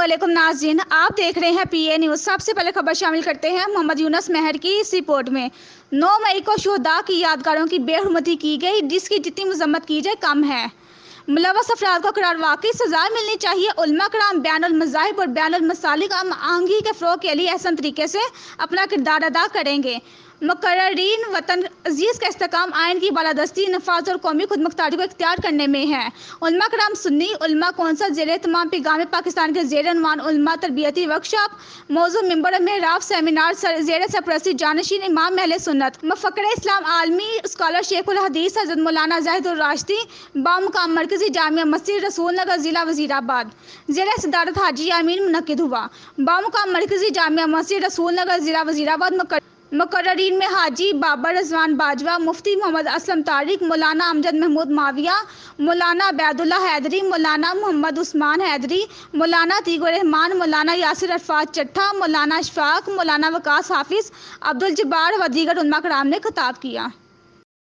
अस्सलामुअलैकुम नाज़रीन, आप देख रहे हैं पीए न्यूज़। सबसे पहले खबर शामिल करते हैं मोहम्मद यूनुस महर की इस रिपोर्ट में। 9 मई को शुहदा की यादगारों की बेहुरमती की गई, जिसकी जितनी मजम्मत की जाए कम है। मुलव्वस अफराद को करार वाकई सजा मिलनी चाहिए। उलमा कराम बैनुल मज़ाहिब और बैनुल मसालिक आमगी के फ़रोग़ के लिए अहसन तरीके से अपना किरदार अदा करेंगे। मुकर्ररीन वतन अजीज़ का इस्तेहकाम आइन की बालादस्ती, नफाज और कौमी खुदमुख्तारी को इख्तियार करने में है। उलमा कराम सुन्नी उलमा कौंसल ज़ेरे तमाम पैगाम पाकिस्तान के ज़ेर अनवान उलमा तरबियती वर्कशॉप, मौजू मिंबर मेहराब सेमिनार ज़ेर सरपरस्ती जानशीन इमाम अहले सुन्नत मुफ़क्किर इस्लाम आलमी स्कॉलर शेखुल हदीस हज़रत मौलाना ज़ाहिदुर राशिदी बामुकाम मरकज़ी जामिया मस्जिद रसूल नगर ज़िला वज़ीराबाद ज़ेर सदारत हाजी यामीन मुनक्किद हुआ। बामुकाम मरकज़ी जामिया मस्जिद रसूल नगर ज़िला वज़ीराबाद मुकर्ररीन में हाजी बाबर रज़वान बाजवा, मुफ्ती मोहम्मद असलम तारिक, मौलाना अमजद महमूद माविया, मौलाना अबैदुल्ला हैदरी, मौलाना मोहम्मद उस्मान हैदरी, मौलाना तीगुर रहमान, मौलाना यासिर अरफात चट्ठा, मौलाना अशफाक, मौलाना वकास हाफिज़, अब्दुल जब्बार व दीगर उलमा कराम ने खिताब किया।